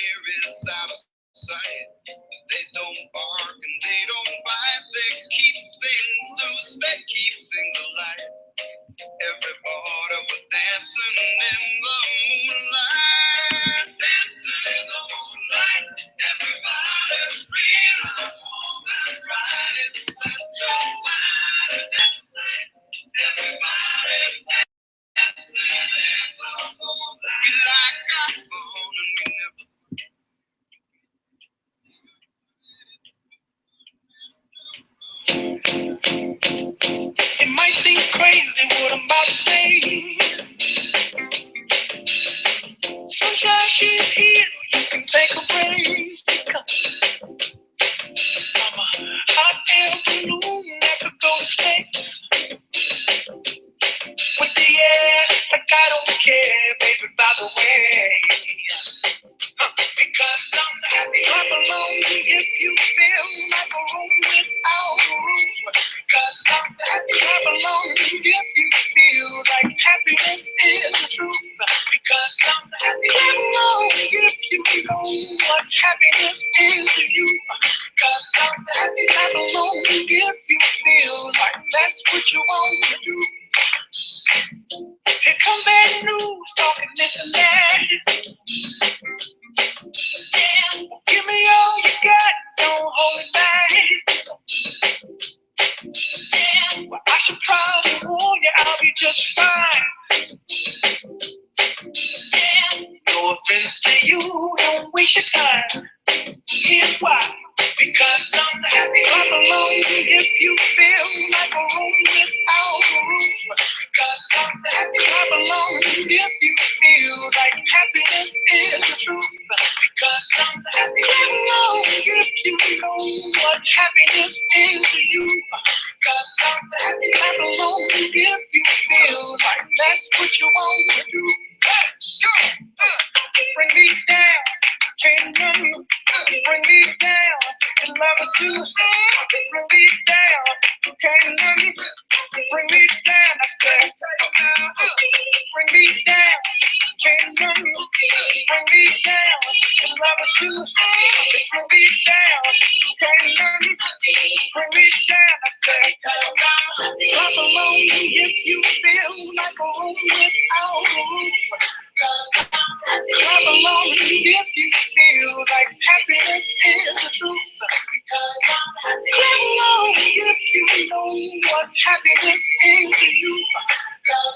near is out of sight. They don't bark and they don't bite. They keep things loose, they keep things alive. Everybody was dancing in the moonlight. Dancing in the moonlight. Everybody's free to move and ride. It's such a wide and sight. Everybody dancing in the moonlight. We like our phone and we never. It might seem crazy what I'm about to say. Sunshine, she's here, you can take a break. I'm a hot air balloon that could go to space. With the air, like I don't care, baby, by the way. Because I'm happy, clap along if you feel like a room without a roof. Because I'm happy, clap along if you feel like happiness is the truth. Because I'm happy, clap along if you know what happiness is to you. Because I'm happy, clap along if you feel like that's what you want to do. Here come bad news, talking this and that. Yeah, give me all you got, don't hold it back. Yeah, well, I should probably warn you, I'll be just fine. Yeah, no offense to you, don't waste your time. Here's why. Because I'm happy, clap along if you feel like a room without a roof. Because I'm happy, clap along if you feel like happiness is the truth. Because I'm happy, clap along if you know what happiness is to you. Because I'm happy, clap along if you feel like that's what you want to do. Bring me down, can't none bring me down. Your love is too high, bring me down. Can't none bring me down. I said, bring me down. Can't none bring me down. Your love is too high, bring me down. Can't none bring me down. I said, clap along if you feel like a room without a roof. Clap along if you feel like happiness is the truth. Because clap along if you know what happiness is to you. Because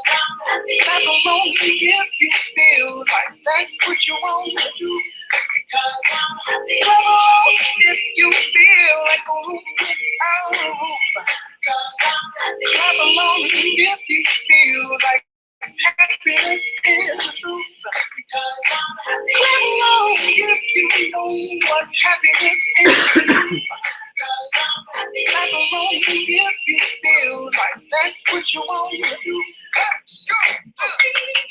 clap along if you feel like that's what you want to do. Because clap along if you feel like a room without a roof. Because clap along if you feel like happiness is the truth. Because clap along if you know what happiness is to you. Because clap along if you feel like that's what you want to do.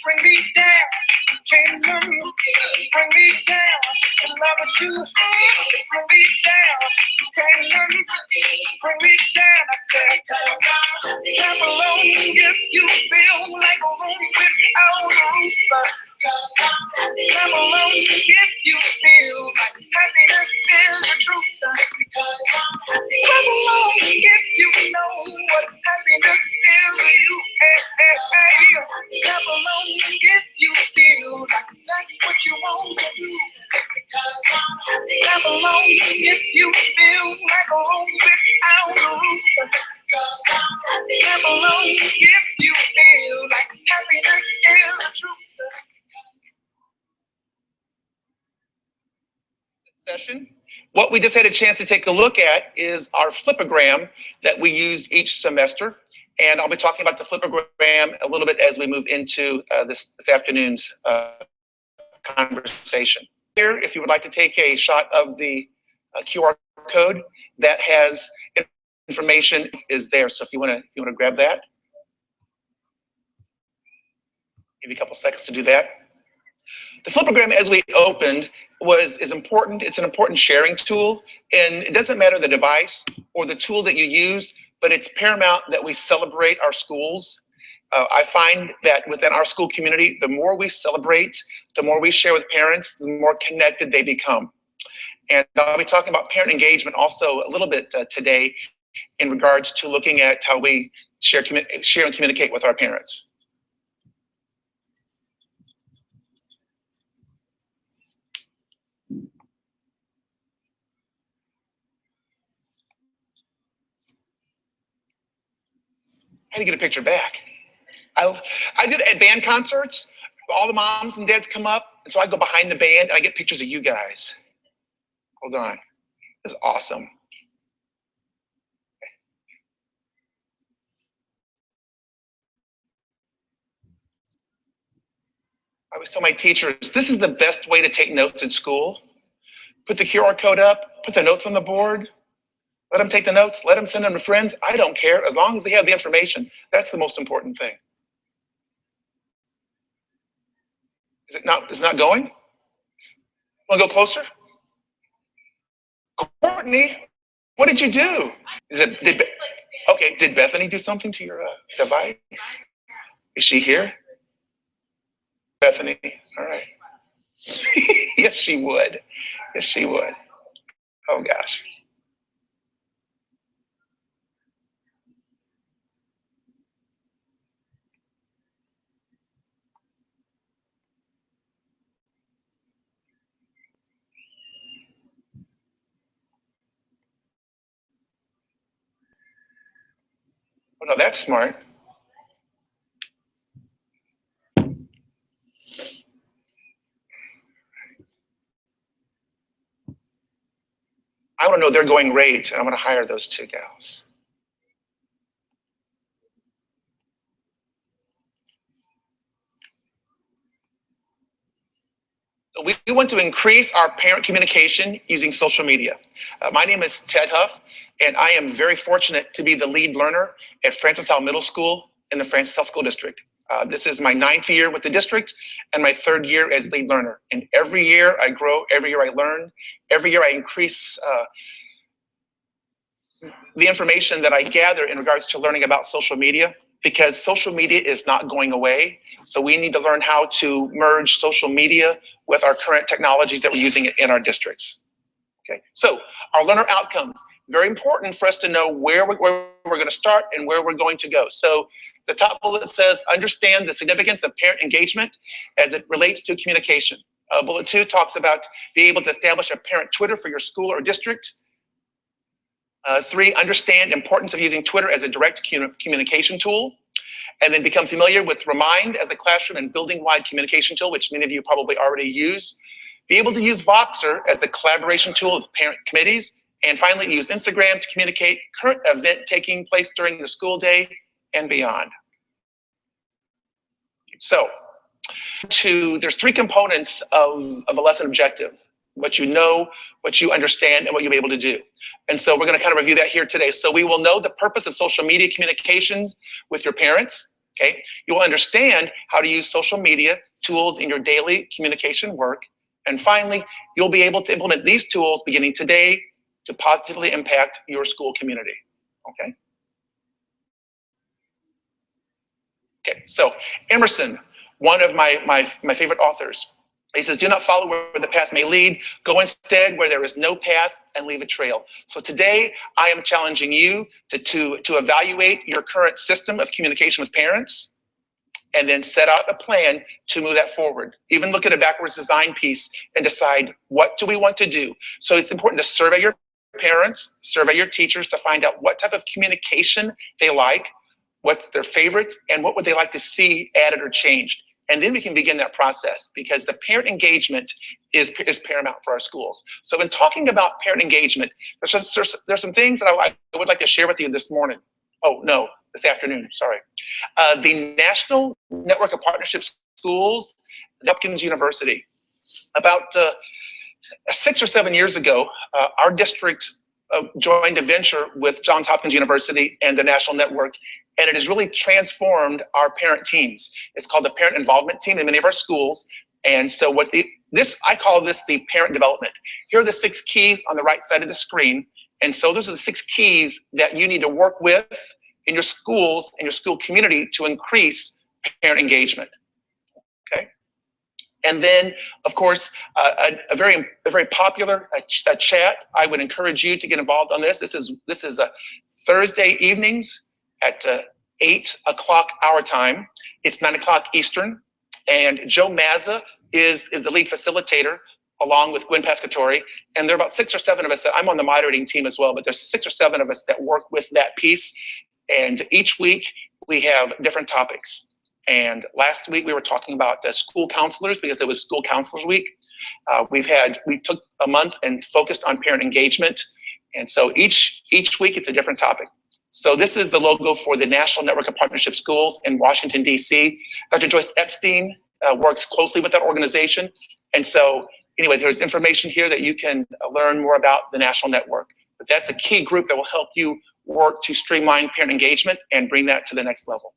Bring me down, can't none bring me down. The love is too high, bring me down. Can't none bring me down. I said, clap along if you feel like a room without a roof. Clap along if you feel like happiness is the truth. Because clap along if you know what happiness is to you. Clap along if you feel like that's what you want to do. Because clap along if you feel like a room without a roof. Clap along if you feel like happiness is the truth. Session. What we just had a chance to take a look at is our flipogram that we use each semester. And I'll be talking about the flipogram a little bit as we move into this afternoon's conversation. Here, if you would like to take a shot of the QR code that has information is there. So if you want to grab that, give you a couple seconds to do that. The flipogram, as we opened, is important. It's an important sharing tool, and it doesn't matter the device or the tool that you use, but it's paramount that we celebrate our schools. I find that within our school community, the more we celebrate, the more we share with parents, the more connected they become. And I'll be talking about parent engagement also a little bit today in regards to looking at how we share and communicate with our parents. I had to get a picture back. I do that at band concerts. All the moms and dads come up, and so I go behind the band and I get pictures of you guys. Hold on. This is awesome. I always tell my teachers, this is the best way to take notes in school. Put the QR code up, put the notes on the board, let them take the notes, let them send them to friends. I don't care, as long as they have the information. That's the most important thing. Is it not going? Want to go closer? Courtney, what did you do? Did Bethany do something to your device? Is she here? Bethany, all right. Yes, she would. Yes, she would. Oh, gosh. Oh, no, that's smart. I want to know their going rate, and I want to hire those two gals. We want to increase our parent communication using social media. My name is Ted Huff, and I am very fortunate to be the lead learner at Francis Howell Middle School in the Francis Howell School District. This is my 9th year with the district and my 3rd year as lead learner. And every year I grow, every year I learn, every year I increase the information that I gather in regards to learning about social media, because social media is not going away. So we need to learn how to merge social media with our current technologies that we're using in our districts. Okay, so our learner outcomes, very important for us to know where we're going to start and where we're going to go. So the top bullet says, understand the significance of parent engagement as it relates to communication. Bullet 2 talks about being able to establish a parent Twitter for your school or district. 3, understand importance of using Twitter as a direct communication tool. And then become familiar with Remind as a classroom and building-wide communication tool, which many of you probably already use. Be able to use Voxer as a collaboration tool with parent committees. And finally, use Instagram to communicate current event taking place during the school day and beyond. So, there's 3 components of a lesson objective: what you know, what you understand, and what you'll be able to do. And so we're going to kind of review that here today. So we will know the purpose of social media communications with your parents. Okay, you will understand how to use social media tools in your daily communication work. And finally, you'll be able to implement these tools beginning today to positively impact your school community. Okay. Okay, so Emerson, one of my favorite authors, he says, do not follow where the path may lead. Go instead where there is no path and leave a trail. So today, I am challenging you to evaluate your current system of communication with parents and then set out a plan to move that forward. Even look at a backwards design piece and decide, what do we want to do? So it's important to survey your parents, survey your teachers to find out what type of communication they like, what's their favorites, and what would they like to see added or changed. And then we can begin that process, because the parent engagement is paramount for our schools. So in talking about parent engagement, there's some things that I would like to share with you this morning. Oh, no, this afternoon, sorry. The National Network of Partnership Schools, Hopkins University. About 6 or 7 years ago, our district joined a venture with Johns Hopkins University and the National Network, and it has really transformed our parent teams. It's called the Parent Involvement Team in many of our schools. And so I call this the parent development. Here are the 6 keys on the right side of the screen. And so those are the 6 keys that you need to work with in your schools and your school community to increase parent engagement. Okay. And then, of course, a very popular chat. I would encourage you to get involved on this. This is Thursday evenings at 8 o'clock our time. It's 9 o'clock Eastern. And Joe Mazza is the lead facilitator, along with Gwen Pescatori. And there are about 6 or 7 of us that I'm on the moderating team as well, but there's 6 or 7 of us that work with that piece. And each week we have different topics. And last week we were talking about school counselors because it was School Counselors Week. We took a month and focused on parent engagement. And so each week it's a different topic. So this is the logo for the National Network of Partnership Schools in Washington, D.C. Dr. Joyce Epstein works closely with that organization. And so anyway, there's information here that you can learn more about the National Network. But that's a key group that will help you work to streamline parent engagement and bring that to the next level.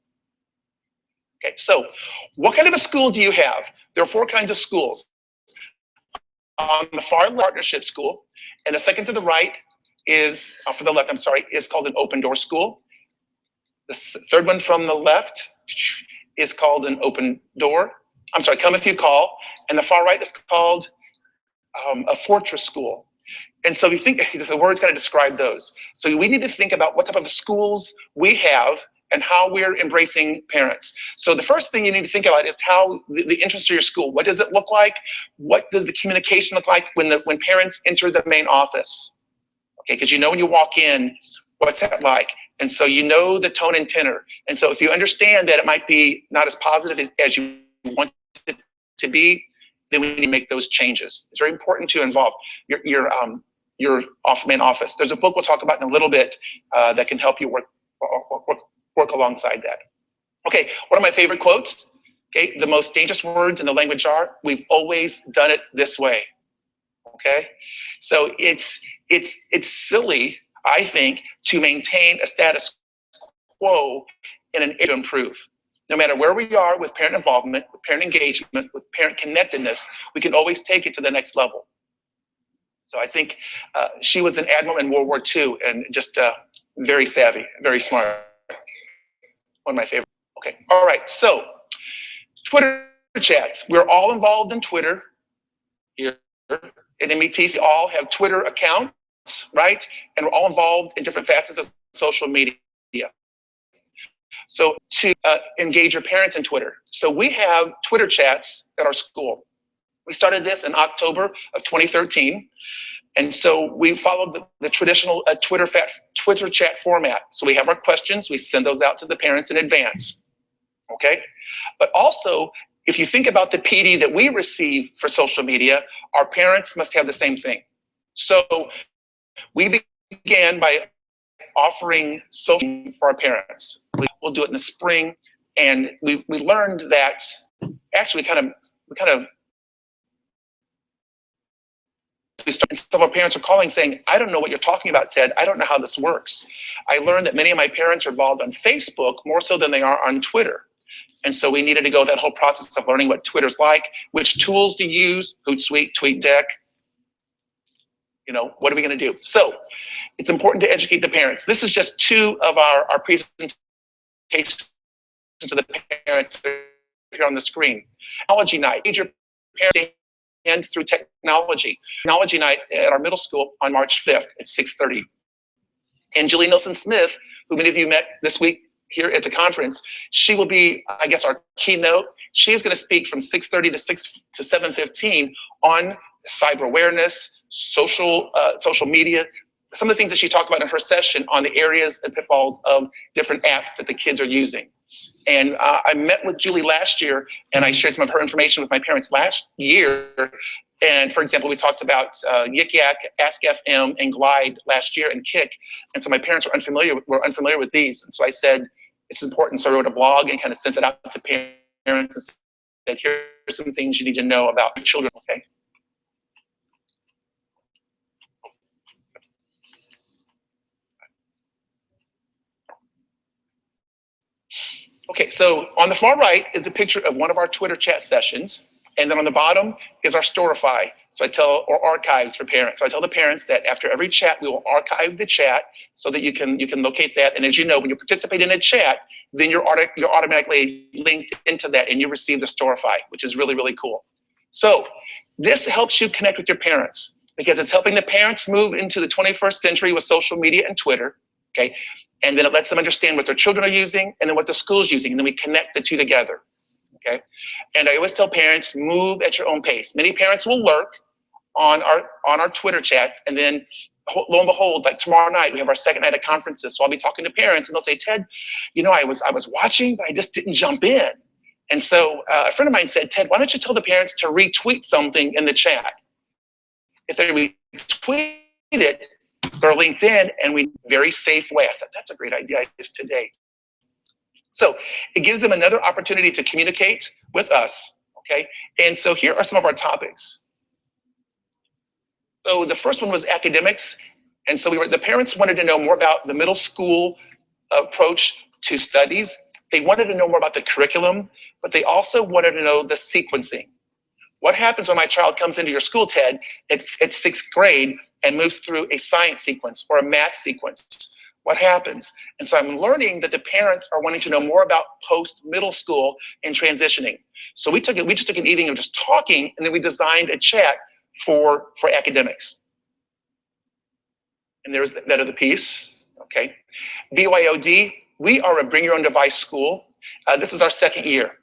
Okay, so what kind of a school do you have? There are 4 kinds of schools. On the far left, partnership school, and the second to the right is, for the left, I'm sorry, is called an open door school. The third one from the left is called an open door. I'm sorry, come if you call. And the far right is called a fortress school. And so you think the word's going to describe those. So we need to think about what type of schools we have and how we're embracing parents. So the first thing you need to think about is how the interest of your school. What does it look like? What does the communication look like when parents enter the main office? Okay, because you know when you walk in, what's that like? And so you know the tone and tenor. And so if you understand that it might be not as positive as you want it to be, then we need to make those changes. It's very important to involve your main office. There's a book we'll talk about in a little bit that can help you work alongside that. Okay, one of my favorite quotes, okay, the most dangerous words in the language are, we've always done it this way, okay? So it's silly, I think, to maintain a status quo in an area to improve. No matter where we are with parent involvement, with parent engagement, with parent connectedness, we can always take it to the next level. So I think she was an admiral in World War II and just very savvy, very smart. One of my favorite. Okay, all right, so Twitter chats. We're all involved in Twitter here at METC. We all have Twitter accounts, right? And we're all involved in different facets of social media. So to engage your parents in Twitter. So we have Twitter chats at our school. We started this in October of 2013. And so we followed the traditional Twitter chat format. So we have our questions, we send those out to the parents in advance, okay? But also, if you think about the PD that we receive for social media, our parents must have the same thing. So we began by offering social for our parents. We'll do it in the spring, and we learned that actually we kind of some of our parents are calling saying, I don't know what you're talking about, Ted. I don't know how this works. I learned that many of my parents are involved on Facebook more so than they are on Twitter. And so we needed to go that whole process of learning what Twitter's like, which tools to use, Hootsuite, TweetDeck. You know, what are we going to do? So it's important to educate the parents. This is just 2 of our presentations to the parents here on the screen. Technology night. Major parents and through technology. Technology night at our middle school on March 5th at 6:30. And Julie Nelson-Smith, who many of you met this week here at the conference, she will be, I guess, our keynote. She's going to speak from 6:30 to 7:15 on cyber awareness, social media, some of the things that she talked about in her session on the areas and pitfalls of different apps that the kids are using. And I met with Julie last year, and I shared some of her information with my parents last year. And for example, we talked about Yik Yak, Ask FM, and Glide last year, and Kik. And so my parents were unfamiliar with these. And so I said, it's important. So I wrote a blog and kind of sent it out to parents and said, here are some things you need to know about your children, okay? Okay, so on the far right is a picture of one of our Twitter chat sessions. And then on the bottom is our Storify. So or archives for parents. So I tell the parents that after every chat, we will archive the chat so that you can locate that. And as you know, when you participate in a chat, then you're automatically linked into that and you receive the Storify, which is really, really cool. So this helps you connect with your parents because it's helping the parents move into the 21st century with social media and Twitter, okay? And then it lets them understand what their children are using and then what the school's using, and then we connect the two together. Okay, and I always tell parents, move at your own pace. Many parents will lurk on our Twitter chats, and then lo and behold, like tomorrow night, we have our second night of conferences. So I'll be talking to parents, and they'll say, Ted, I was watching, but I just didn't jump in. And so a friend of mine said, Ted, why don't you tell the parents to retweet something in the chat? If they retweet it, they're linked in, and very safe way. I thought that's a great idea just today. So it gives them another opportunity to communicate with us, okay? And so here are some of our topics. So the first one was academics. And so the parents wanted to know more about the middle school approach to studies. They wanted to know more about the curriculum, but they also wanted to know the sequencing. What happens when my child comes into your school, Ted, at 6th grade and moves through a science sequence or a math sequence? What happens? And so I'm learning that the parents are wanting to know more about post-middle school and transitioning. So we just took an evening of just talking, and then we designed a chat for academics. And there's that other piece, okay? BYOD, we are a bring your own device school. This is our second year.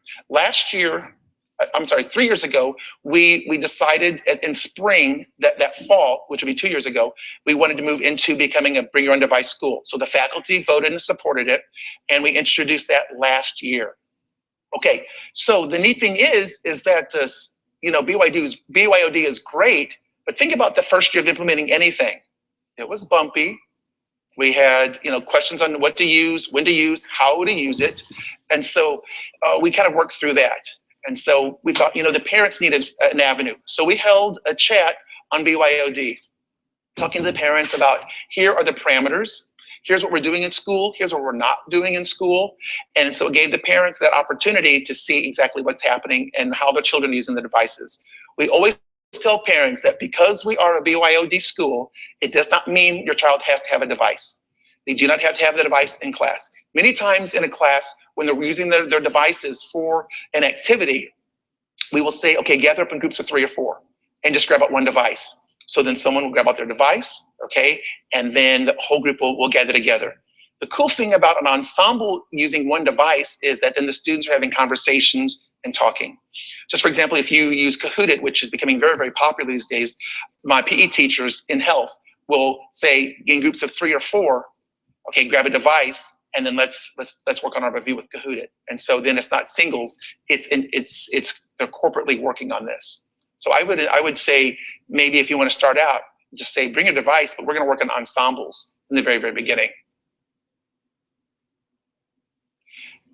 3 years ago, we decided in spring that fall, which would be 2 years ago, we wanted to move into becoming a bring your own device school. So the faculty voted and supported it, and we introduced that last year. Okay, so the neat thing is that BYOD is great, but think about the first year of implementing anything. It was bumpy. We had questions on what to use, when to use, how to use it, and so we kind of worked through that. And so we thought, the parents needed an avenue. So we held a chat on BYOD, talking to the parents about here are the parameters. Here's what we're doing in school. Here's what we're not doing in school. And so it gave the parents that opportunity to see exactly what's happening and how their children are using the devices. We always tell parents that because we are a BYOD school, it does not mean your child has to have a device. They do not have to have the device in class. Many times in a class, when they're using their devices for an activity, we will say, okay, gather up in groups of 3 or 4 and just grab out one device. So then someone will grab out their device, okay? And then the whole group will gather together. The cool thing about an ensemble using one device is that then the students are having conversations and talking. Just for example, if you use Kahoot, which is becoming very, very popular these days, my PE teachers in health will say in groups of 3 or 4, okay, grab a device, and then let's work on our review with Kahoot. And so then it's not singles, they're corporately working on this. So I would say maybe if you want to start out, just say bring a device, but we're going to work on ensembles in the very, very beginning.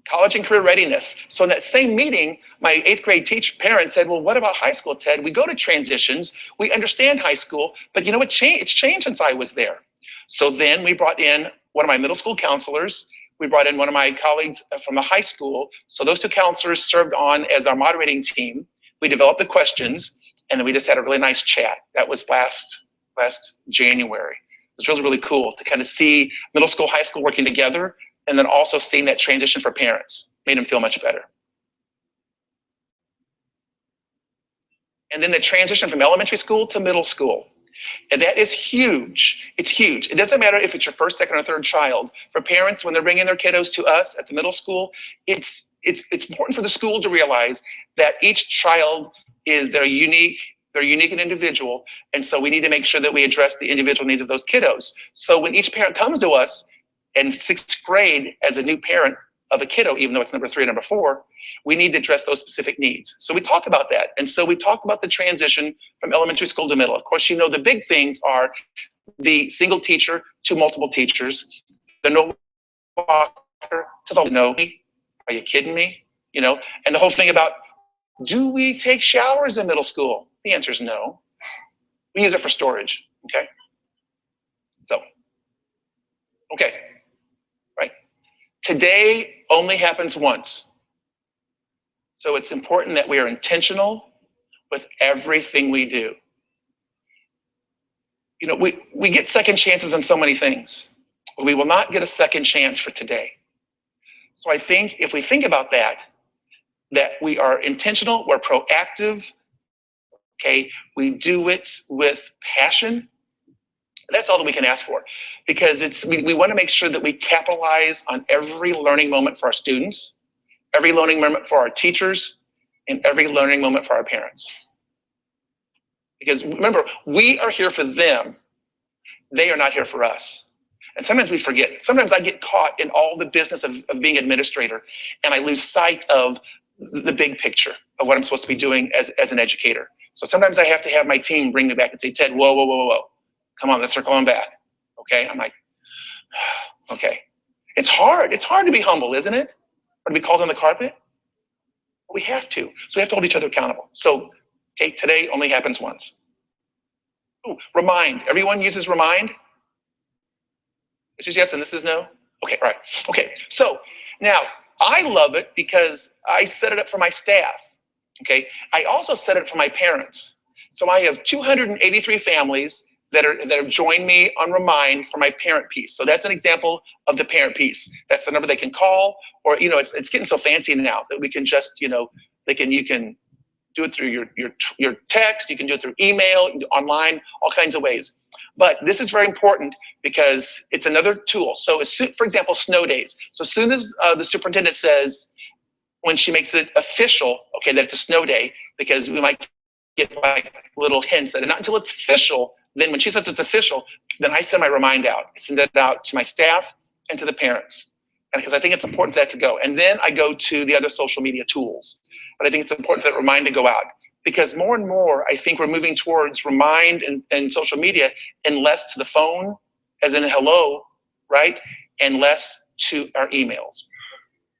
College and career readiness. So in that same meeting, my 8th grade parents said, well, what about high school, Ted? We go to transitions, we understand high school, but it's changed since I was there. So then we brought in one of my middle school counselors. We brought in one of my colleagues from the high school. So those 2 counselors served on as our moderating team. We developed the questions, and then we just had a really nice chat. That was last January. It was really, really cool to kind of see middle school, high school working together, and then also seeing that transition for parents made them feel much better. And then the transition from elementary school to middle school. And that is huge. It's huge. It doesn't matter if it's your first, second, or third child. For parents, when they're bringing their kiddos to us at the middle school, it's important for the school to realize that each child is their unique and individual. And so we need to make sure that we address the individual needs of those kiddos. So when each parent comes to us in 6th grade as a new parent of a kiddo, even though it's number 3 or number 4, we need to address those specific needs. So we talk about that. And so we talked about the transition from elementary school to middle. Of course, the big things are the single teacher to multiple teachers, the no locker to the no me. Are you kidding me? And the whole thing about, do we take showers in middle school? The answer is no. We use it for storage, okay? So, okay, right? Today only happens once. So it's important that we are intentional with everything we do. You know, we get second chances on so many things, but we will not get a second chance for today. So I think if we think about that we are intentional, we're proactive, okay? We do it with passion. That's all that we can ask for, because we want to make sure that we capitalize on every learning moment for our students, every learning moment for our teachers, and every learning moment for our parents. Because remember, we are here for them. They are not here for us. And sometimes we forget. Sometimes I get caught in all the business of being administrator, and I lose sight of the big picture of what I'm supposed to be doing as an educator. So sometimes I have to have my team bring me back and say, Ted, whoa, whoa, whoa, whoa. Come on, let's circle on back. Okay, I'm like, okay. It's hard to be humble, isn't it? Or to be called on the carpet? But we have to. So we have to hold each other accountable. So, okay, today only happens once. Ooh, remind. Everyone uses remind? This is yes and this is no? Okay, all right. Okay, so now I love it because I set it up for my staff. Okay, I also set it for my parents. So I have 283 families that have joined me on Remind for my parent piece. So that's an example of the parent piece. That's the number they can call, or it's getting so fancy now that we can just you can do it through your text, you can do it through email, online, all kinds of ways. But this is very important because it's another tool. So for example, snow days. So as soon as the superintendent says, when she makes it official, okay, that it's a snow day, because we might get like little hints that not until it's official, then when she says it's official, then I send my remind out. I send it out to my staff and to the parents, and because I think it's important for that to go. And then I go to the other social media tools. But I think it's important for that remind to go out, because more and more, I think we're moving towards remind and social media and less to the phone, as in hello, right? And less to our emails.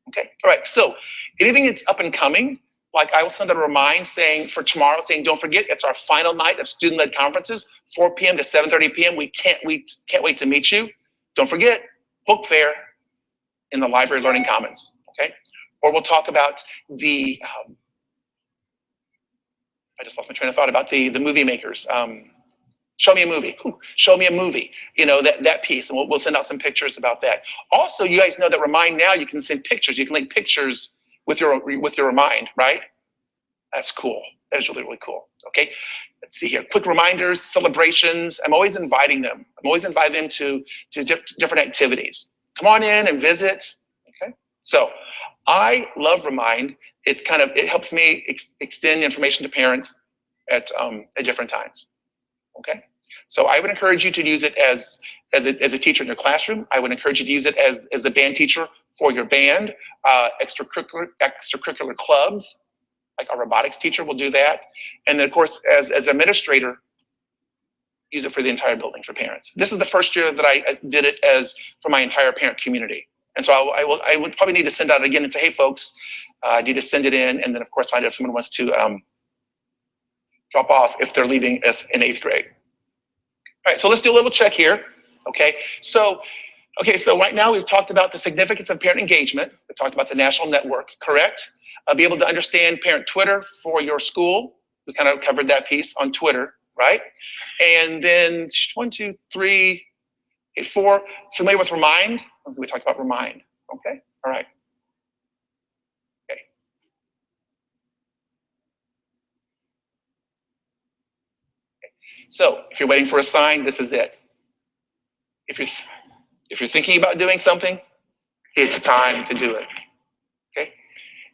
Okay, all right, so anything that's up and coming, like I will send out a remind for tomorrow, saying don't forget, it's our final night of student-led conferences, 4 p.m. to 7:30 p.m. We can't wait to meet you. Don't forget, book fair in the Library Learning Commons, okay? Or we'll talk about the, I just lost my train of thought, about the movie makers. Show me a movie. Show me a movie. That piece, and we'll send out some pictures about that. Also, you guys know that Remind now you can send pictures. You can link pictures with your Remind, right? That's cool. That is really, really cool. Okay, let's see here. Quick reminders, celebrations. I'm always inviting them. To different activities. Come on in and visit. Okay, so I love Remind. It helps me extend information to parents at different times. Okay, so I would encourage you to use it as a teacher in your classroom. I would encourage you to use it as the band teacher for your band, extracurricular clubs, like our robotics teacher will do that. And then of course, as administrator, use it for the entire building for parents. This is the first year that I did it for my entire parent community. And so I would probably need to send out again and say, hey folks, I need to send it in. And then of course, find out if someone wants to drop off if they're leaving us in 8th grade. All right, so let's do a little check here. Okay, so right now we've talked about the significance of parent engagement. We talked about the national network, correct? Be able to understand parent Twitter for your school. We kind of covered that piece on Twitter, right? And then 1, 2, 3, 4, familiar with Remind? We talked about Remind, okay? All right. Okay. So if you're waiting for a sign, this is it. If you're thinking about doing something, it's time to do it. Okay?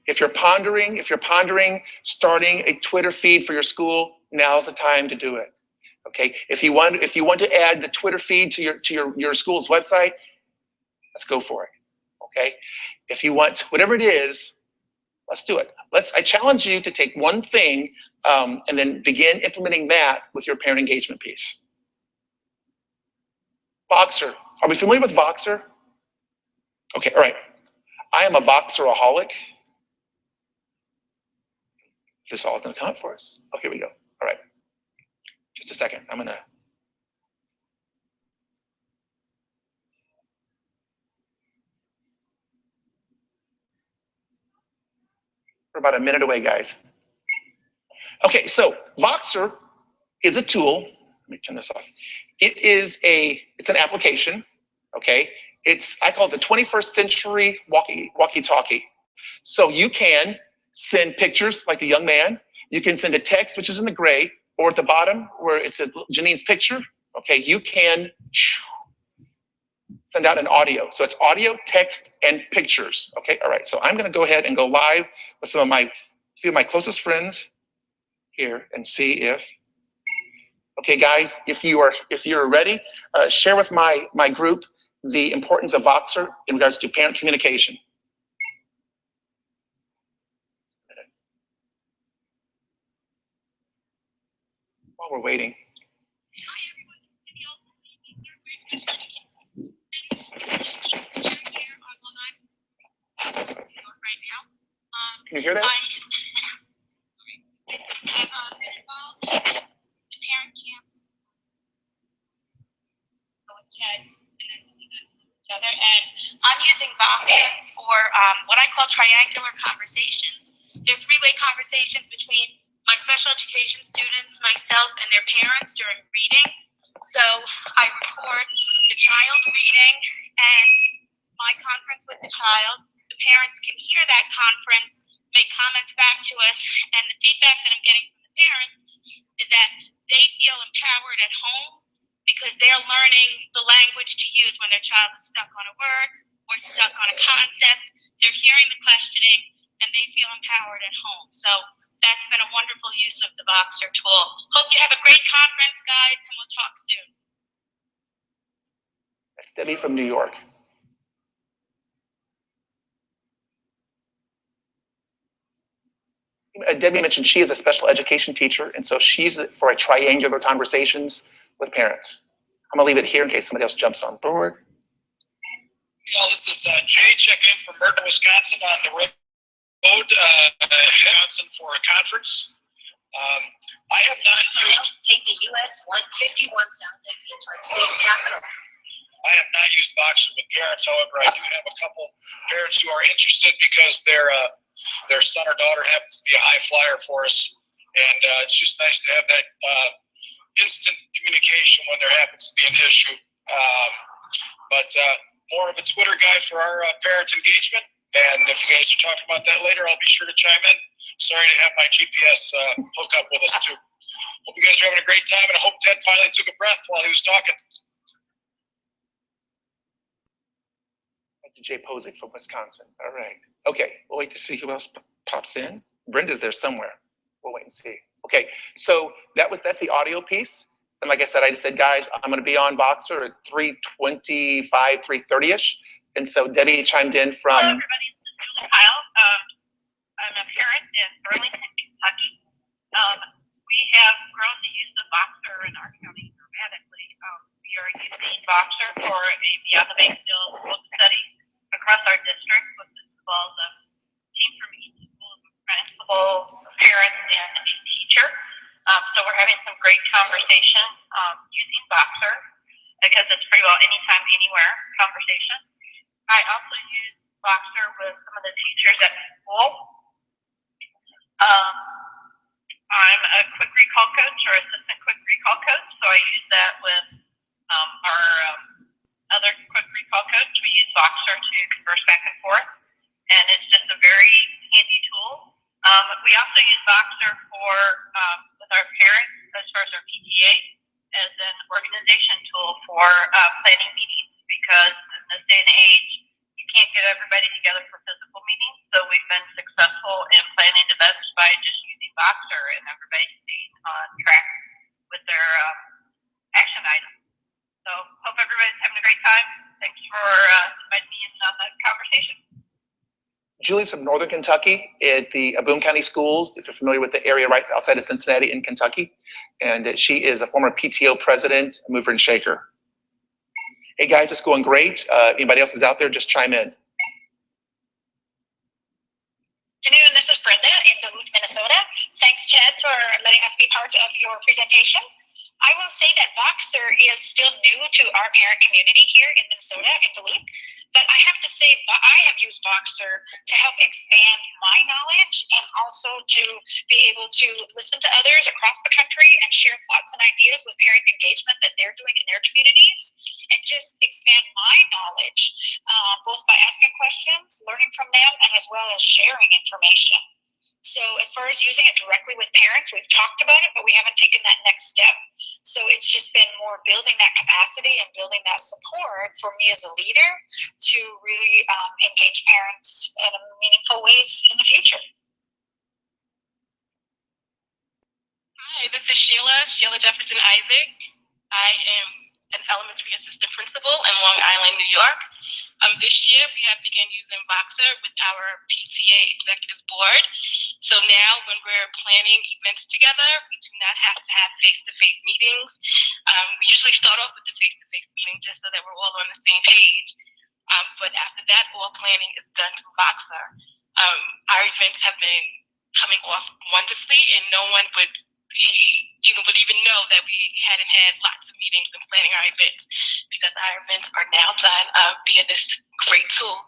If you're pondering starting a Twitter feed for your school, now's the time to do it. Okay? If you want to add the Twitter feed to your school's website, let's go for it. Okay? If you want whatever it is, let's do it. I challenge you to take one thing and then begin implementing that with your parent engagement piece. Voxer. Are we familiar with Voxer? Okay, all right. I am a Voxeraholic. Is this all going to come up for us? Oh, here we go. All right. Just a second. I'm going to. We're about a minute away, guys. Okay, so Voxer is a tool. Let me turn this off. It's an application. Okay, I call it the 21st century walkie-talkie. So you can send pictures like the young man. You can send a text, which is in the gray, or at the bottom where it says Janine's picture. Okay, you can send out an audio. So it's audio, text, and pictures. Okay, all right. So I'm going to go ahead and go live with a few of my closest friends here and see if. Okay, guys, if you're ready, share with my group the importance of Voxer in regards to parent communication. While we're waiting. Can you hear that? And I'm using Voxer for what I call triangular conversations. They're three-way conversations between my special education students, myself, and their parents during reading. So I record the child reading and my conference with the child. The parents can hear that conference, make comments back to us, and the feedback that I'm getting from the parents is that they feel empowered at home because they're learning the language to use when their child is stuck on a word or stuck on a concept. They're hearing the questioning and they feel empowered at home. So that's been a wonderful use of the Voxer tool. Hope you have a great conference, guys, and we'll talk soon. That's Debbie from New York. Debbie mentioned she is a special education teacher, and so she's for a triangular conversations with parents. I'm gonna leave it here in case somebody else jumps on board. This is Jay checking in from Merton, Wisconsin on the road, Wisconsin for a conference. I have not used. Take the US 151 South exit towards state capitol. I have not used Voxer with parents. However, I do have a couple parents who are interested because their son or daughter happens to be a high flyer for us, and it's just nice to have that instant communication when there happens to be an issue. But more of a Twitter guy for our parent engagement. And if you guys are talking about that later, I'll be sure to chime in. Sorry to have my GPS hook up with us too. Hope you guys are having a great time, and I hope Ted finally took a breath while he was talking. Jay Posick from Wisconsin. All right. Okay. We'll wait to see who else pops in. Brenda's there somewhere. We'll wait and see. Okay. So that's the audio piece. And like I said, guys, I'm going to be on Voxer at 3:25, 3:30ish. And so Debbie chimed in from. Hello, everybody. This is Julie Kyle. I'm a parent in Burlington, Kentucky. We have grown the use of Voxer in our county dramatically. We are using Voxer for a Beyond the Bank Bill book study across our district, which involves a team from each school, principal, parents, and a teacher. So we're having some great conversation using Voxer because it's pretty well anytime, anywhere conversation. I also use Voxer with some of the teachers at school. I'm a quick recall coach or assistant quick recall coach, so I use that with our other quick recall coach. We use Voxer to converse back and forth, and it's just a very handy tool. We also use Voxer with our parents as far as our PTA as an organization tool for planning meetings, because in this day and age, you can't get everybody together for physical meetings. So we've been successful in planning events by just using Voxer and everybody staying on track with their action items. So hope everybody's having a great time. Thanks for inviting me in on the conversation. Julie's from Northern Kentucky at the Boone County Schools, if you're familiar with the area right outside of Cincinnati in Kentucky. And she is a former PTO president, mover and shaker. Hey guys, it's going great. Anybody else is out there, just chime in. Good afternoon, this is Brenda in Duluth, Minnesota. Thanks, Ted, for letting us be part of your presentation. I will say that Voxer is still new to our parent community here in Minnesota, in Duluth, But I have to say, I have used Voxer to help expand my knowledge and also to be able to listen to others across the country and share thoughts and ideas with parent engagement that they're doing in their communities, and just expand my knowledge, both by asking questions, learning from them, and as well as sharing information. So as far as using it directly with parents, we've talked about it, but we haven't taken that next step. So it's just been more building that capacity and building that support for me as a leader to really engage parents in meaningful ways in the future. Hi, this is Sheila Jefferson Isaac. I am an elementary assistant principal in Long Island, New York. This year, we have begun using Voxer with our PTA executive board. So now when we're planning events together, we do not have to have face-to-face meetings. We usually start off with the face-to-face meeting just so that we're all on the same page. But after that, all planning is done through Voxer. Our events have been coming off wonderfully, and no one would even know that we hadn't had lots of meetings and planning our events, because our events are now done via this great tool.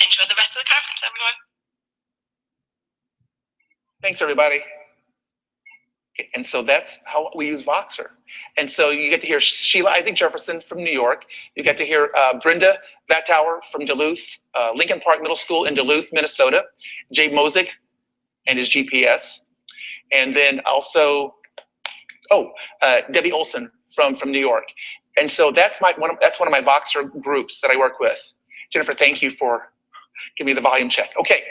Enjoy the rest of the conference, everyone. Thanks, everybody. Okay, and so that's how we use Voxer. And so you get to hear Sheila Isaac Jefferson from New York. You get to hear Brenda Vattauer from Duluth, Lincoln Park Middle School in Duluth, Minnesota, Jay Mosick and his GPS. And then also, Debbie Olson from New York. And so that's one of my Voxer groups that I work with. Jennifer, thank you for giving me the volume check. Okay,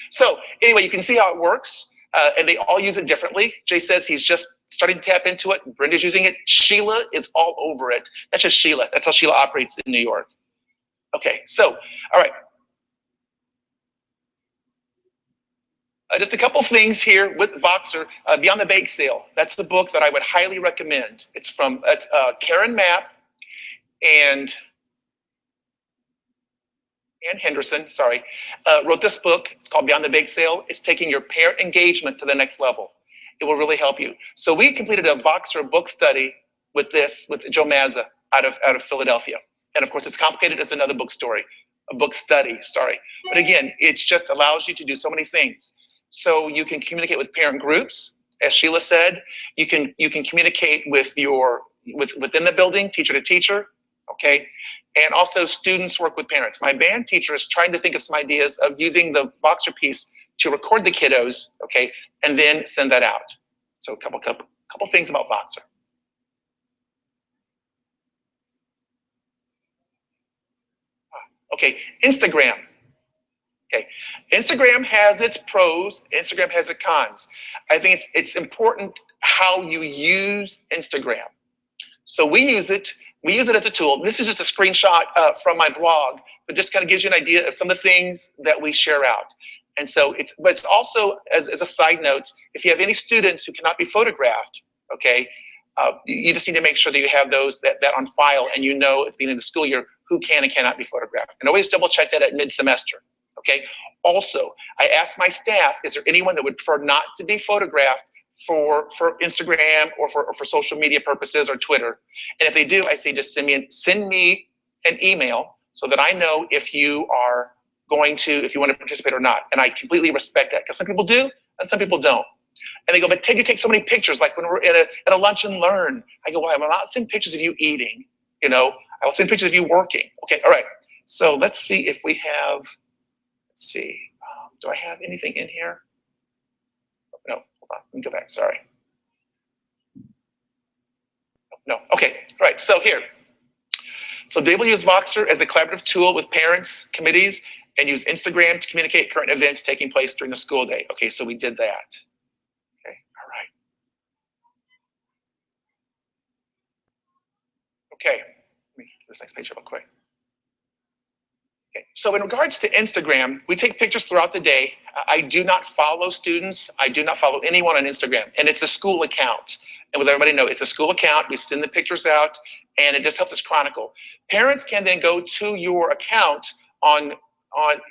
so anyway, you can see how it works, and they all use it differently. Jay says he's just starting to tap into it. Brenda's using it. Sheila is all over it. That's just Sheila. That's how Sheila operates in New York. Okay, so, all right. Just a couple things here with Voxer. Beyond the Bake Sale. That's the book that I would highly recommend. It's from Karen Mapp and Ann Henderson, wrote this book. It's called Beyond the Bake Sale. It's taking your parent engagement to the next level. It will really help you. So we completed a Voxer book study with Joe Mazza out of Philadelphia. And of course, it's complicated. It's another book study. But again, it just allows you to do so many things. So you can communicate with parent groups, as Sheila said. You can communicate within the building, teacher to teacher, okay? And also students work with parents. My band teacher is trying to think of some ideas of using the Voxer piece to record the kiddos, okay, and then send that out. So a couple things about Voxer. Okay, Instagram. Okay, Instagram has its pros, Instagram has its cons. I think it's important how you use Instagram. So we use it as a tool. This is just a screenshot from my blog, but just kind of gives you an idea of some of the things that we share out. And so it's also, as a side note, if you have any students who cannot be photographed, okay, you just need to make sure that you have those that on file, and you know at the beginning of the school year who can and cannot be photographed. And always double check that at mid-semester. Okay. Also, I asked my staff, is there anyone that would prefer not to be photographed for Instagram or for social media purposes or Twitter? And if they do, I say just send me an email so that I know if you want to participate or not. And I completely respect that, because some people do and some people don't. And they go, but you take so many pictures, like when we're at a lunch and learn. I go, well, I will not send pictures of you eating, I will send pictures of you working. Okay, all right. So let's see if we have. Let's see, do I have anything in here? No, hold on, let me go back, sorry. No, okay, all right, so here. So they will use Voxer as a collaborative tool with parents, committees, and use Instagram to communicate current events taking place during the school day. Okay, so we did that. Okay, all right. Okay, let me get this next page real quick. So in regards to Instagram, we take pictures throughout the day. I do not follow students. I do not follow anyone on Instagram. And it's the school account. And with everybody know, it's a school account. We send the pictures out, and it just helps us chronicle. Parents can then go to your account on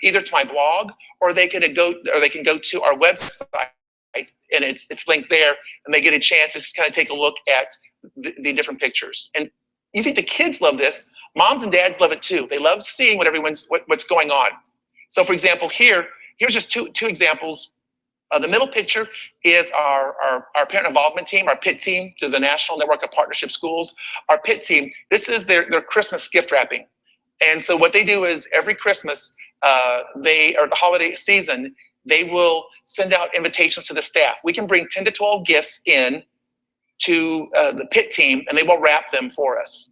either to my blog, or they can go to our website, and it's linked there, and they get a chance to just kind of take a look at the different pictures. And you think the kids love this? Moms and dads love it too. They love seeing what's going on. So for example, here's just two examples. The middle picture is our parent involvement team, our PIT team, through the National Network of Partnership Schools. Our PIT team, this is their Christmas gift wrapping. And so what they do is every Christmas, or the holiday season, they will send out invitations to the staff. We can bring 10 to 12 gifts in to the PIT team, and they will wrap them for us.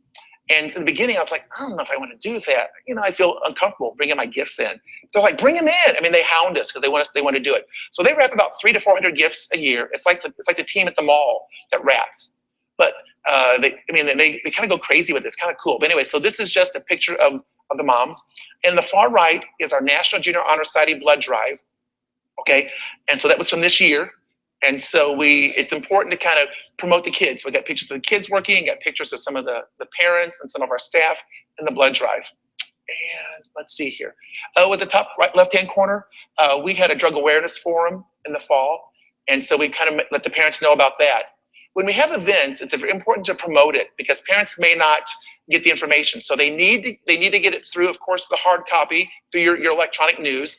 And in the beginning, I was like, I don't know if I want to do that. I feel uncomfortable bringing my gifts in. They're like, bring them in. I mean, they hound us because they want to do it. So they wrap about 300 to 400 gifts a year. It's like the team at the mall that wraps. But they kind of go crazy with it. It's kind of cool. But anyway, so this is just a picture of the moms. And the far right is our National Junior Honor Society blood drive. Okay, and so that was from this year. And so it's important to kind of promote the kids. We got pictures of the kids working, got pictures of some of the parents and some of our staff in the blood drive. And let's see here. Oh, at the top right left-hand corner, we had a drug awareness forum in the fall. And so we kind of let the parents know about that. When we have events, it's important to promote it because parents may not get the information. So they need to get it through, of course, the hard copy, through your electronic news,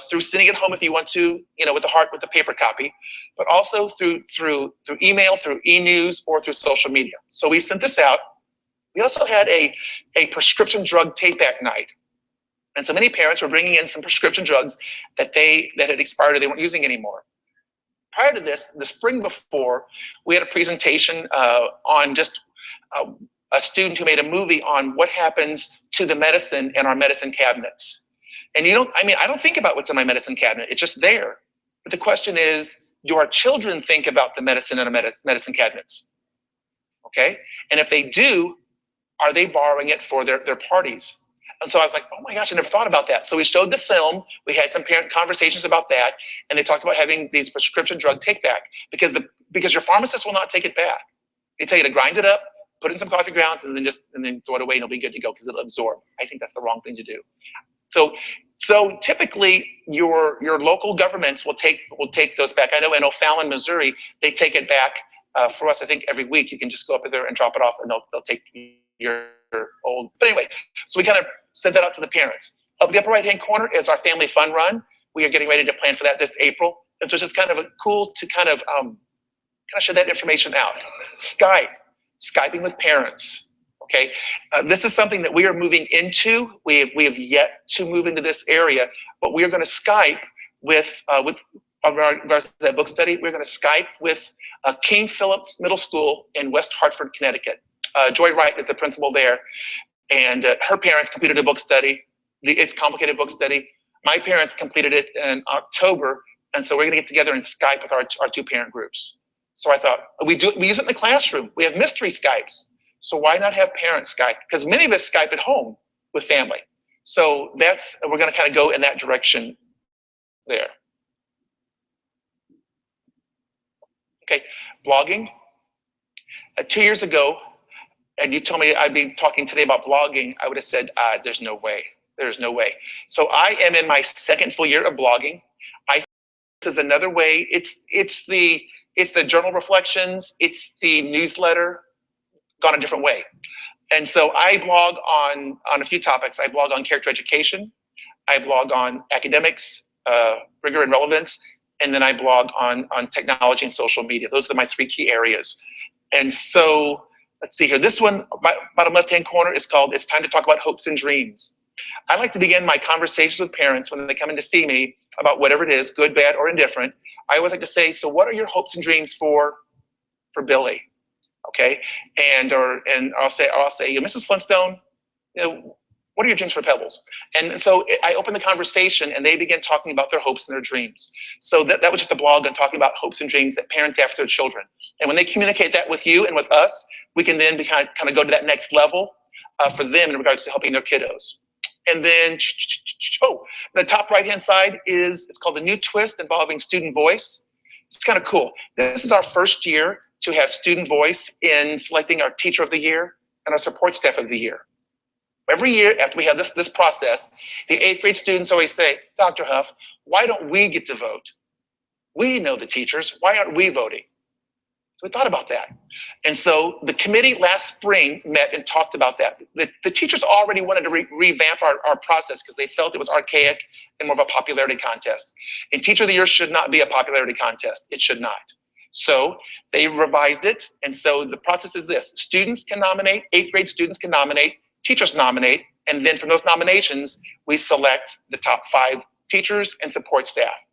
through sending it home if you want to, with the paper copy, but also through email, through e-news, or through social media. So we sent this out. We also had a prescription drug take-back night. And so many parents were bringing in some prescription drugs that had expired or they weren't using anymore. Prior to this, the spring before, we had a presentation on just a student who made a movie on what happens to the medicine in our medicine cabinets. And I don't think about what's in my medicine cabinet. It's just there. But the question is, do our children think about the medicine in our medicine cabinets? Okay? And if they do, are they borrowing it for their parties? And so I was like, oh my gosh, I never thought about that. So we showed the film. We had some parent conversations about that. And they talked about having these prescription drug take back because your pharmacist will not take it back. They tell you to grind it up, put in some coffee grounds, and then throw it away and it'll be good to go because it'll absorb. I think that's the wrong thing to do. So typically your local governments will take those back. I know in O'Fallon, Missouri, they take it back for us. I think every week you can just go up there and drop it off, and they'll take your old. But anyway, so we kind of sent that out to the parents. Up in the upper right-hand corner is our family fun run. We are getting ready to plan for that this April, and so it's just kind of cool to kind of share that information out. Skyping with parents. Okay, this is something that we are moving into. We have yet to move into this area, but we are going to Skype with regards to that book study. We're going to Skype with King Phillips Middle School in West Hartford, Connecticut. Joy Wright is the principal there, and her parents completed a book study. It's a complicated book study. My parents completed it in October, and so we're going to get together and Skype with our two parent groups. So I thought we use it in the classroom. We have mystery Skypes. So why not have parents Skype? Because many of us Skype at home with family. So we're going to kind of go in that direction there. Okay, blogging. 2 years ago, and you told me I'd be talking today about blogging, I would have said, there's no way. There's no way. So I am in my second full year of blogging. I think this is another way. It's the journal reflections. It's the newsletter gone a different way. And so I blog on a few topics. I blog on character education. I blog on academics, rigor and relevance. And then I blog on technology and social media. Those are my three key areas. And so let's see here. This one, bottom left-hand corner, is called It's Time to Talk About Hopes and Dreams. I like to begin my conversations with parents when they come in to see me about whatever it is, good, bad, or indifferent. I always like to say, so what are your hopes and dreams for Billy? Okay, and I'll say, Mrs. Flintstone, what are your dreams for Pebbles? And so I open the conversation, and they begin talking about their hopes and their dreams. So that was just a blog on talking about hopes and dreams that parents have for their children. And when they communicate that with you and with us, we can then kind of go to that next level for them in regards to helping their kiddos. And then, the top right-hand side it's called the New Twist involving student voice. It's kind of cool. This is our first year to have student voice in selecting our teacher of the year and our support staff of the year. Every year after we have this process, the 8th grade students always say, Dr. Huff, why don't we get to vote? We know the teachers. Why aren't we voting? So we thought about that. And so the committee last spring met and talked about that. The teachers already wanted to revamp our process because they felt it was archaic and more of a popularity contest. And Teacher of the Year should not be a popularity contest. It should not. So they revised it. And so the process is this. Students can nominate, 8th grade students can nominate, teachers nominate, and then from those nominations, we select the top 5 teachers and support staff.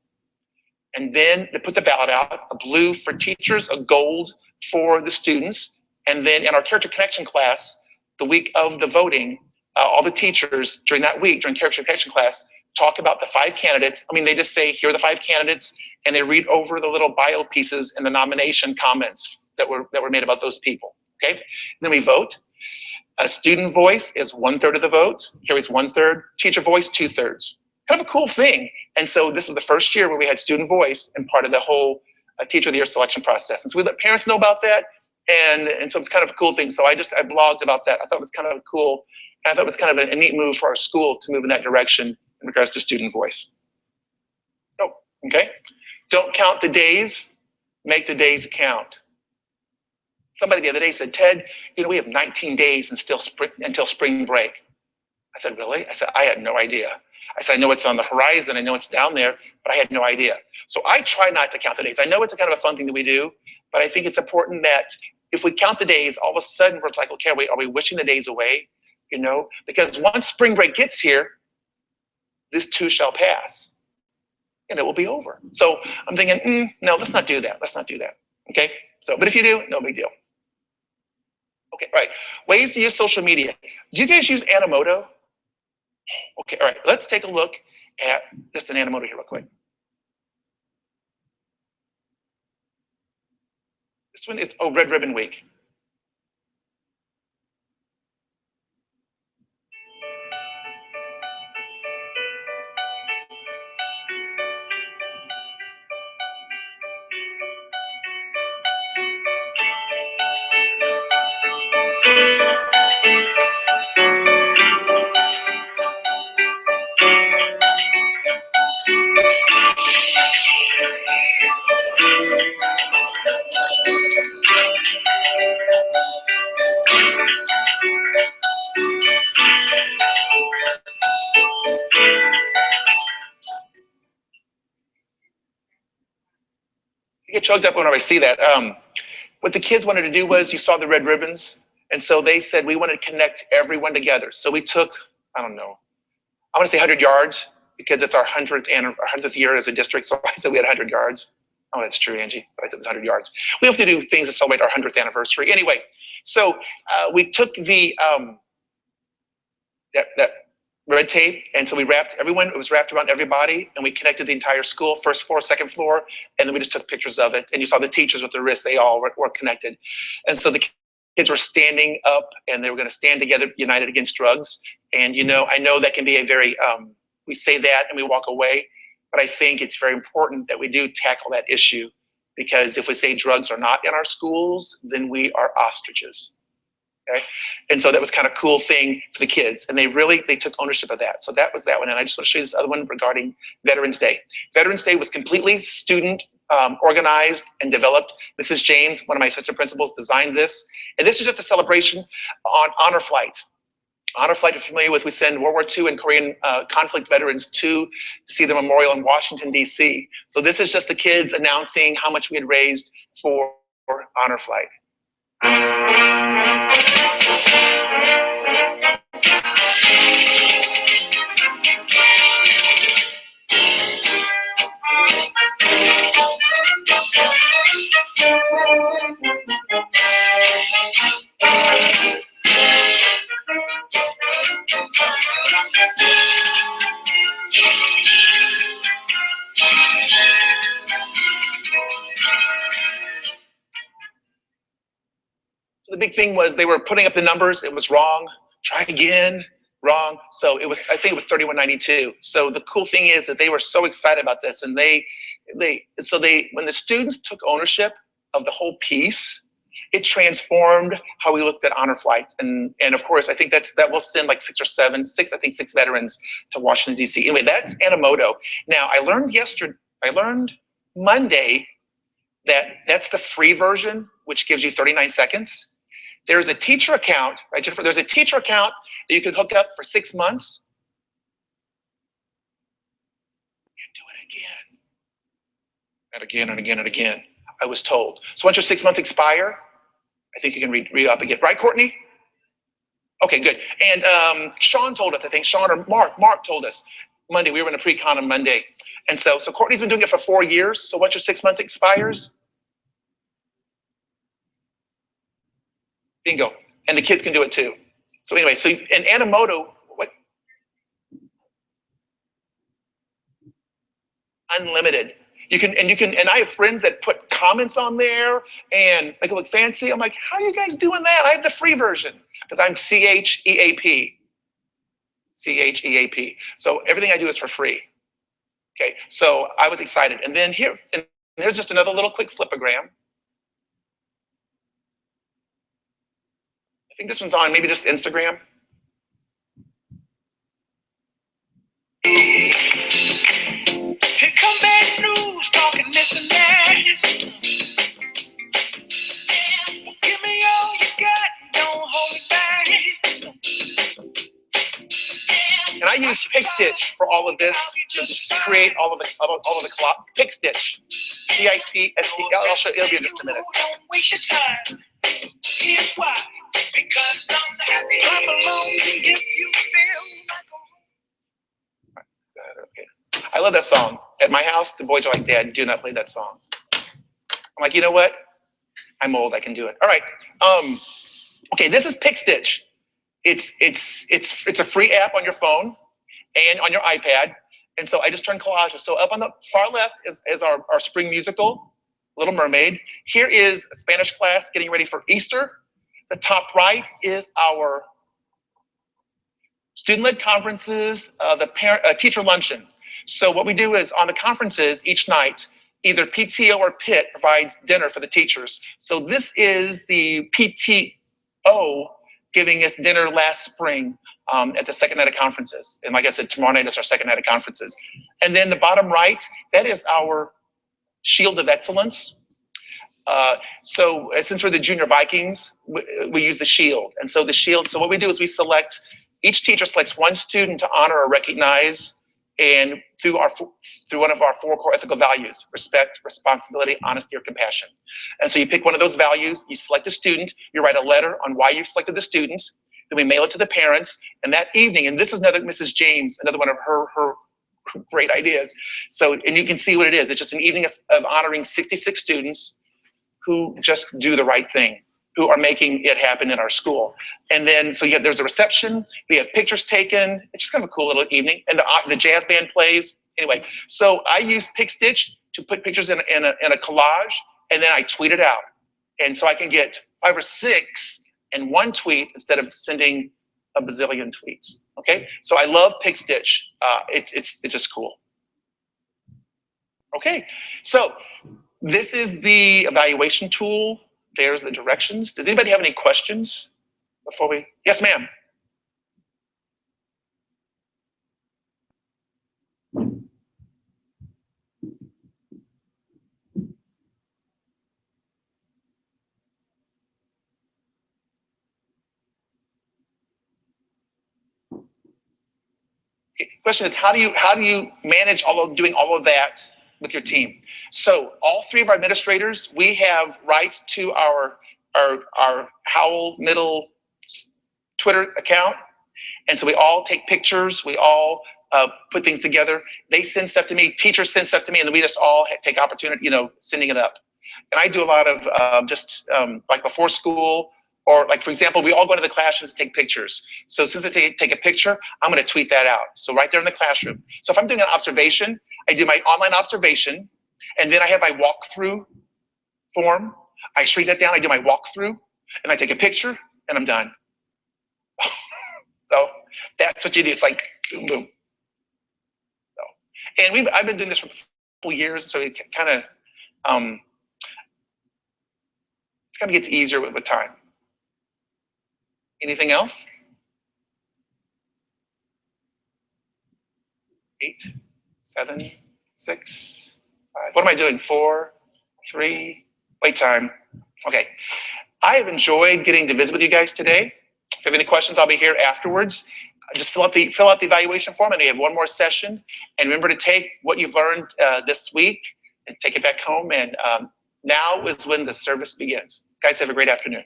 And then they put the ballot out, a blue for teachers, a gold for the students. And then in our Character Connection class, the week of the voting, all the teachers during that week, during Character Connection class, talk about the 5 candidates. I mean, they just say, here are the 5 candidates, and they read over the little bio pieces and the nomination comments that were made about those people, okay? And then we vote. A student voice is 1/3 of the vote, carries 1/3, teacher voice 2/3. Kind of a cool thing. And so this was the first year where we had student voice and part of the whole Teacher of the Year selection process. And so we let parents know about that. And so it's kind of a cool thing. So I blogged about that. I thought it was kind of cool. And I thought it was kind of a neat move for our school to move in that direction in regards to student voice. Oh, okay. Don't count the days, make the days count. Somebody the other day said, Ted, we have 19 days until spring break. I said, really? I said, I had no idea. I said, I know it's on the horizon. I know it's down there, but I had no idea. So I try not to count the days. I know it's a kind of a fun thing that we do, but I think it's important that if we count the days, all of a sudden we're like, okay, are we wishing the days away? Because once spring break gets here, this too shall pass and it will be over. So I'm thinking, no, let's not do that. Let's not do that. Okay. So, but if you do, no big deal. Okay. All right. Ways to use social media. Do you guys use Animoto? Okay, all right, let's take a look at just an Animoto here real quick. This one is, Red Ribbon Week. I get choked up whenever I see that. What the kids wanted to do was, you saw the red ribbons, and so they said we want to connect everyone together. So we took, I don't know, I want to say 100 yards because it's our 100th year as a district. So I said we had 100 yards. Oh, that's true, Angie, but I said it's 100 yards. We have to do things to celebrate our 100th anniversary. Anyway, so we took the that red tape, and so we wrapped everyone. It was wrapped around everybody, and we connected the entire school, first floor, second floor, and then we just took pictures of it. And you saw the teachers with their wrists; they all were connected. And so the kids were standing up, and they were going to stand together, united against drugs. And I know that can be a very we say that and we walk away, but I think it's very important that we do tackle that issue, because if we say drugs are not in our schools, then we are ostriches. Okay. And so that was kind of a cool thing for the kids. And they took ownership of that. So that was that one. And I just want to show you this other one regarding Veterans Day. Veterans Day was completely student organized and developed. Mrs. James, one of my assistant principals, designed this. And this is just a celebration on honor flight. Honor flight, you're familiar with, we send World War II and Korean conflict veterans to see the memorial in Washington, D.C. So this is just the kids announcing how much we had raised for honor flight. So the big thing was they were putting up the numbers. It was wrong. Try again. Wrong. So I think it was 3192. So the cool thing is that they were so excited about this, and when the students took ownership of the whole piece, it transformed how we looked at honor flights. And of course, I think that will send like six veterans to Washington, D.C. Anyway, that's Animoto. Now, I learned Monday That's the free version, which gives you 39 seconds. There's a teacher account, right, Jennifer? There's a teacher account that you can hook up for 6 months. And do it again. And again and again and again, I was told. So once your 6 months expire, I think you can re-up again. Right, Courtney? Okay, good. And Sean told us, I think, Sean or Mark told us Monday. We were in a pre-con on Monday. And so Courtney's been doing it for 4 years. So once your 6 months expires, bingo. And the kids can do it too. So anyway, so in Animoto, what? Unlimited. You can, and I have friends that put comments on there and make it look fancy. I'm like, how are you guys doing that? I have the free version because I'm CHEAP. CHEAP. So everything I do is for free. Okay, so I was excited. And then here's just another little quick flipogram. I think this one's on maybe just Instagram. Here come bad news, talking this and that. Well, give me all you got, don't hold it back. And I use PicStitch for all of this to create all of the Pick Stitch. PICST. I'll show you in just a minute. Don't waste your time. Here's why. Because I'm happy. I'm alone if you feel like Okay. I love that song. At my house, the boys are like, Dad, do not play that song. I'm like, you know what? I'm old. I can do it. All right. Okay. This is PicStitch. It's a free app on your phone and on your iPad. And so I just turned collages. So up on the far left is our spring musical, Little Mermaid. Here is a Spanish class getting ready for Easter. The top right is our student-led conferences, the teacher luncheon. So what we do is on the conferences each night, either PTO or PIT provides dinner for the teachers. So this is the PTO giving us dinner last spring at the second night of conferences. And like I said, tomorrow night is our second night of conferences. And then the bottom right, that is our Shield of Excellence. So since we're the Junior Vikings, we use the Shield. And so the Shield, so what we do is each teacher selects one student to honor or recognize, and through one of our 4 core ethical values: respect, responsibility, honesty, or compassion. And so you pick one of those values, you select a student, you write a letter on why you selected the student, then we mail it to the parents, and that evening, and this is another Mrs. James, another one of her great ideas. So, and you can see what it is. It's just an evening of honoring 66 students who just do the right thing, who are making it happen in our school. And then, so there's a reception, we have pictures taken. It's just kind of a cool little evening. And the jazz band plays. Anyway, so I use PicStitch to put pictures in a collage, and then I tweet it out. And so I can get 5 or 6 in one tweet instead of sending a bazillion tweets. Okay, so I love PicStitch. It's just cool. Okay, so this is the evaluation tool. There's the directions. Does anybody have any questions before we? Yes, ma'am. Question is, how do you manage doing all of that with your team? So all 3 of our administrators, we have rights to our Howell Middle Twitter account. And so we all take pictures, we all put things together. They send stuff to me, teachers send stuff to me, and then we just all take opportunity, sending it up. And I do a lot of like before school, or like, for example, we all go into the classrooms and take pictures. So as soon as I take a picture, I'm gonna tweet that out. So right there in the classroom. So if I'm doing an observation, I do my online observation, and then I have my walkthrough form. I shrink that down, I do my walkthrough, and I take a picture, and I'm done. So that's what you do. It's like boom, boom. So, and I've been doing this for a couple years, so it kind of gets easier with time. Anything else? 8, 7, 6, 5. What am I doing? 4, 3. Wait time. Okay. I have enjoyed getting to visit with you guys today. If you have any questions, I'll be here afterwards. Just fill out the evaluation form, and we have one more session. And remember to take what you've learned this week and take it back home. And now is when the service begins. Guys, have a great afternoon.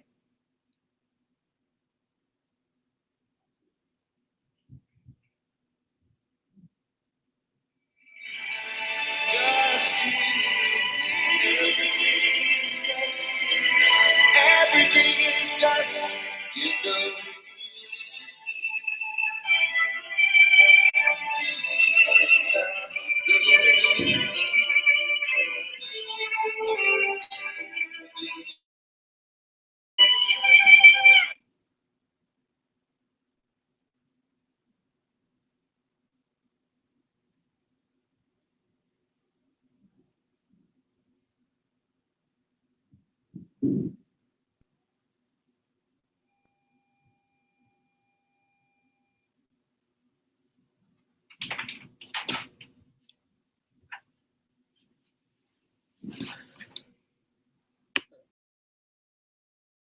Everything is dust, you know.